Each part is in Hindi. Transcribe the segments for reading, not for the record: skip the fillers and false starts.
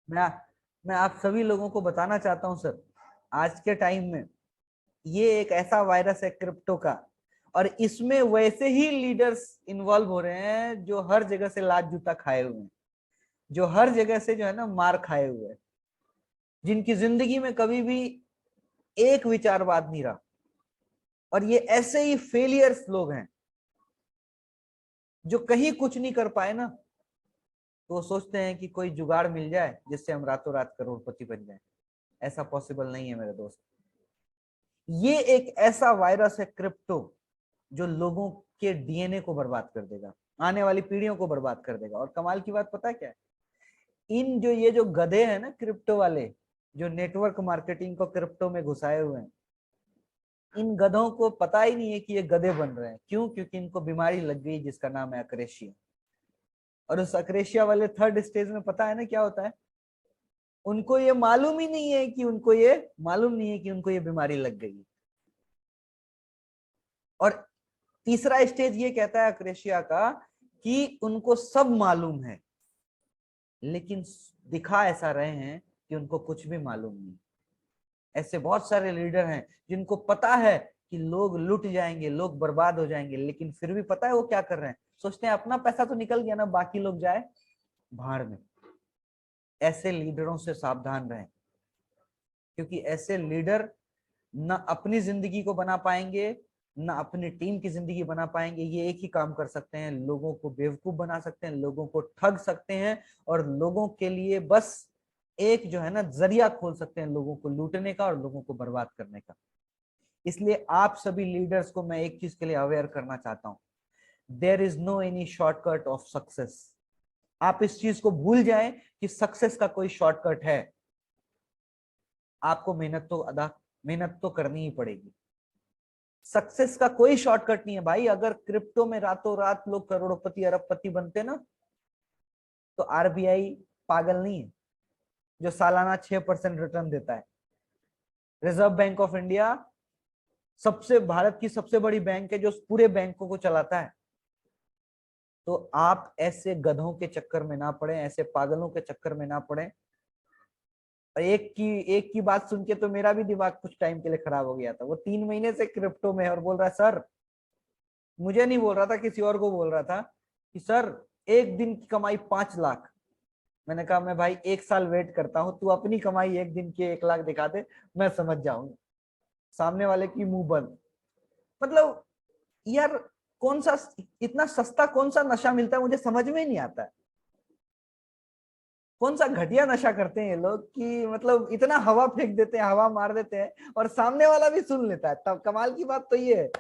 मैं मैं आप सभी लोगों को बताना चाहता हूं सर, आज के टाइम में ये एक ऐसा वायरस है क्रिप्टो का, और इसमें वैसे ही लीडर्स इन्वॉल्व हो रहे हैं जो हर जगह से लात जूता खाए हुए हैं, जो हर जगह से जो है ना मार खाए हुए हैं, जिनकी जिंदगी में कभी भी एक विचारवाद नहीं रहा। और ये ऐसे ही फेलियर्स लोग हैं जो कहीं कुछ नहीं कर पाए ना, तो वो सोचते हैं कि कोई जुगाड़ मिल जाए जिससे हम रातों रात करोड़पति बन जाए। ऐसा पॉसिबल नहीं है मेरे दोस्त। ये एक ऐसा वायरस है क्रिप्टो जो लोगों के डीएनए को बर्बाद कर देगा, आने वाली पीढ़ियों को बर्बाद कर देगा। और कमाल की बात पता है क्या है? इन जो ये जो गधे हैं ना क्रिप्टो वाले, जो नेटवर्क मार्केटिंग को क्रिप्टो में घुसाए हुए हैं, इन गधों को पता ही नहीं है कि ये गधे बन रहे हैं। क्यों? क्योंकि इनको बीमारी लग गई जिसका नाम है अक्रेशिया। और उस अक्रेशिया वाले थर्ड स्टेज में पता है ना क्या होता है? उनको ये मालूम ही नहीं है कि उनको ये बीमारी लग गई। और तीसरा स्टेज ये कहता है अक्रेशिया का कि उनको सब मालूम है, लेकिन दिखा ऐसा रहे हैं कि उनको कुछ भी मालूम नहीं। ऐसे बहुत सारे लीडर हैं जिनको पता है कि लोग लुट जाएंगे, लोग बर्बाद हो जाएंगे, लेकिन फिर भी पता है वो क्या कर रहे हैं? सोचते हैं अपना पैसा तो निकल गया ना, बाकी लोग जाए भाड़ में। ऐसे लीडरों से सावधान रहें, क्योंकि ऐसे लीडर न अपनी जिंदगी को बना पाएंगे, न अपनी टीम की जिंदगी बना पाएंगे। ये एक ही काम कर सकते हैं, लोगों को बेवकूफ बना सकते हैं, लोगों को ठग सकते हैं, और लोगों के लिए बस एक जो है ना जरिया खोल सकते हैं लोगों को लूटने का और लोगों को बर्बाद करने का। इसलिए आप सभी लीडर्स को मैं एक चीज के लिए अवेयर करना चाहता हूं, there is no any shortcut of success. आप इस चीज को भूल जाएं कि सक्सेस का कोई शॉर्टकट है। आपको मेहनत तो करनी ही पड़ेगी। सक्सेस का कोई शॉर्टकट नहीं है भाई। अगर क्रिप्टो में रातों रात लोग करोड़पति अरबपति बनते ना, तो आरबीआई पागल नहीं है जो सालाना 6% रिटर्न देता है। रिजर्व बैंक ऑफ इंडिया सबसे भारत की सबसे बड़ी बैंक है जो पूरे बैंकों को चलाता है। तो आप ऐसे गधों के चक्कर में ना पड़े, ऐसे पागलों के चक्कर में ना पड़े। और एक की बात सुन के तो मेरा भी दिमाग कुछ टाइम के लिए खराब हो गया था। वो 3 महीने से क्रिप्टो में है और बोल रहा है सर, मुझे नहीं बोल रहा था, किसी और को बोल रहा था कि सर एक दिन की कमाई 5 लाख। मैंने कहा मैं भाई 1 साल वेट करता हूं, तू अपनी कमाई एक दिन की 1 लाख दिखा दे, मैं समझ जाऊंगा। सामने वाले की मुंह बंद। मतलब यार, कौन सा इतना सस्ता कौन सा नशा मिलता है, मुझे समझ में ही नहीं आता है। कौन सा घटिया नशा करते हैं ये लोग कि मतलब इतना हवा फेंक देते हैं, हवा मार देते हैं, और सामने वाला भी सुन लेता है। तब कमाल की बात तो ये है।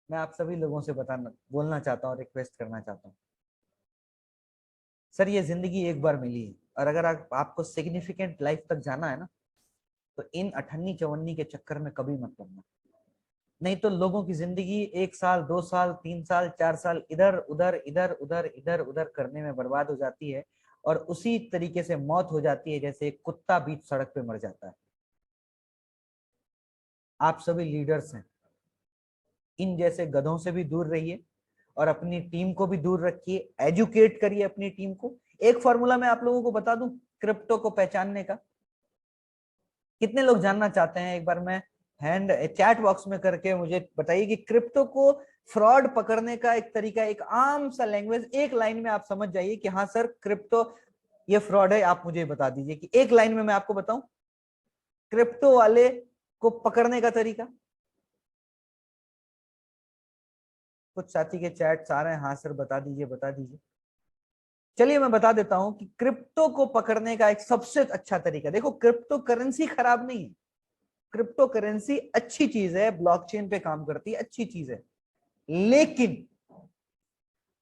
मैं आप सभी लोगों से बोलना चाहता हूँ, रिक्वेस्ट करना चाहता हूँ, सर ये जिंदगी एक बार मिली है, और अगर आपको सिग्निफिकेंट लाइफ तक जाना है ना, तो इन अठन्नी चवन्नी के चक्कर में कभी मत पड़ना। नहीं तो लोगों की जिंदगी 1 साल 2 साल 3 साल 4 साल इधर उधर इधर उधर इधर उधर करने में बर्बाद हो जाती है, और उसी तरीके से मौत हो जाती है जैसे एक कुत्ता बीच सड़क पे मर जाता है। आप सभी लीडर्स हैं, इन जैसे गधों से भी दूर रहिए, और अपनी टीम को भी दूर रखिए, एजुकेट करिए अपनी टीम को। एक फॉर्मूला मैं आप लोगों को बता दूं क्रिप्टो को पहचानने का। कितने लोग जानना चाहते हैं? एक बार मैं हैंड चैट बॉक्स में करके मुझे बताइए कि क्रिप्टो को फ्रॉड पकड़ने का एक तरीका, एक आम सा लैंग्वेज, एक लाइन में आप समझ जाइए कि हाँ सर क्रिप्टो ये फ्रॉड है। आप मुझे बता दीजिए कि एक लाइन में मैं आपको बताऊं क्रिप्टो वाले को पकड़ने का तरीका। कुछ साथी के चैट्स आ रहे हैं, हाँ सर बता दीजिए बता दीजिए। चलिए मैं बता देता हूं कि क्रिप्टो को पकड़ने का एक सबसे अच्छा तरीका, देखो क्रिप्टो करेंसी खराब नहीं है, क्रिप्टो करेंसी अच्छी चीज है, ब्लॉकचेन पे काम करती है, अच्छी चीज है। लेकिन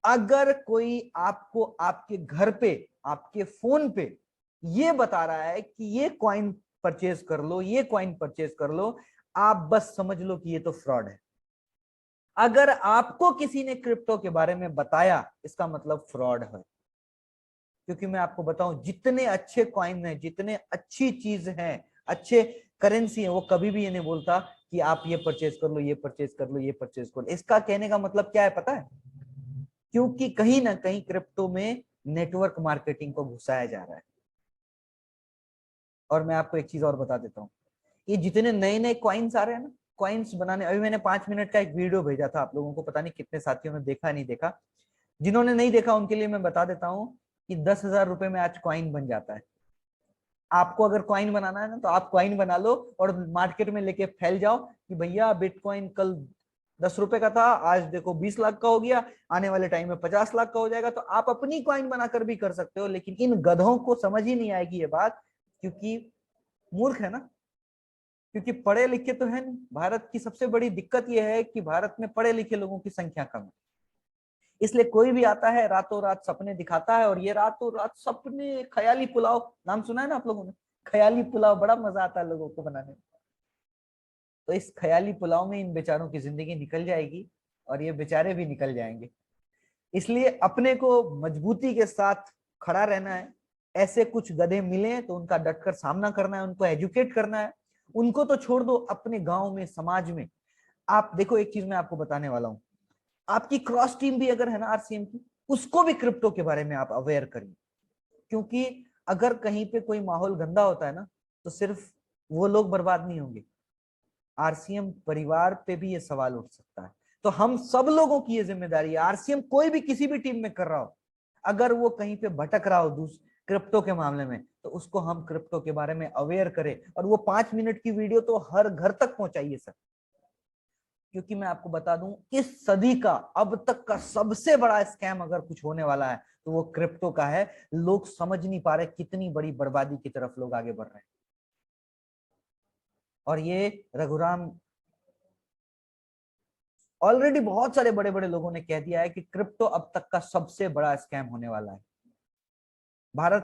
अगर कोई आपको आपके घर पे, आपके फोन पे ये बता रहा है कि ये कॉइन परचेज कर लो, ये कॉइन परचेज कर लो, आप बस समझ लो कि ये तो फ्रॉड है। अगर आपको किसी ने क्रिप्टो के बारे में बताया, इसका मतलब फ्रॉड है। क्योंकि मैं आपको बताऊं, जितने अच्छे कॉइन हैं, जितने अच्छी चीज हैं, अच्छे करेंसी है, वो कभी भी ये नहीं बोलता कि आप ये परचेज कर लो, ये परचेज कर लो, ये परचेज कर लो। इसका कहने का मतलब क्या है पता है? क्योंकि कहीं ना कहीं क्रिप्टो में नेटवर्क मार्केटिंग को घुसाया जा रहा है। और मैं आपको एक चीज और बता देता हूँ, ये जितने नए नए कॉइन्स आ रहे हैं ना, कॉइन्स बनाने, अभी मैंने 5 मिनट का एक वीडियो भेजा था आप लोगों को, पता नहीं कितने साथियों ने देखा नहीं देखा। जिन्होंने नहीं देखा उनके लिए मैं बता देता हूँ कि 10,000 रुपए में आज कॉइन बन जाता है। आपको अगर कॉइन बनाना है ना तो आप कॉइन बना लो और मार्केट में लेके फैल जाओ कि भैया बिटकॉइन कल 10 रुपए का था, आज देखो 20 लाख का हो गया, आने वाले टाइम में 50 लाख का हो जाएगा। तो आप अपनी कॉइन बनाकर भी कर सकते हो, लेकिन इन गधों को समझ ही नहीं आएगी ये बात, क्योंकि मूर्ख है ना, क्योंकि पढ़े लिखे तो है नहीं। भारत की सबसे बड़ी दिक्कत यह है कि भारत में पढ़े लिखे लोगों की संख्या कम है, इसलिए कोई भी आता है रातों रात सपने दिखाता है, और ये रातों रात सपने, ख्याली पुलाव नाम सुना है ना आप लोगों ने, ख्याली पुलाव बड़ा मजा आता है लोगों को बनाने में। तो इस ख्याली पुलाव में इन बेचारों की जिंदगी निकल जाएगी और ये बेचारे भी निकल जाएंगे। इसलिए अपने को मजबूती के साथ खड़ा रहना है। ऐसे कुछ गधे मिले तो उनका डटकर सामना करना है, उनको एजुकेट करना है। उनको तो छोड़ दो, अपने गांव में, समाज में। आप देखो, एक चीज मैं आपको बताने वाला हूं, आपकी क्रॉस टीम भी अगर है ना आरसीएम की, उसको भी क्रिप्टो के बारे में आप अवेयर करिए। क्योंकि अगर कहीं पे कोई माहौल गंदा होता है ना, तो सिर्फ वो लोग बर्बाद नहीं होंगे, आरसीएम परिवार पे भी ये सवाल उठ सकता है। तो हम सब लोगों की ये जिम्मेदारी है, आरसीएम कोई भी किसी भी टीम में कर रहा हो, अगर वो कहीं पे भटक रहा हो क्रिप्टो के मामले में, तो उसको हम क्रिप्टो के बारे में अवेयर करें, और वो 5 मिनट की वीडियो तो हर घर तक पहुंचाइए सर। क्योंकि मैं आपको बता दूं, इस सदी का अब तक का सबसे बड़ा स्कैम अगर कुछ होने वाला है तो वो क्रिप्टो का है। लोग समझ नहीं पा रहे कितनी बड़ी बर्बादी की तरफ लोग आगे बढ़ रहे हैं। और ये रघुराम, ऑलरेडी बहुत सारे बड़े बड़े लोगों ने कह दिया है कि क्रिप्टो अब तक का सबसे बड़ा स्कैम होने वाला है। भारत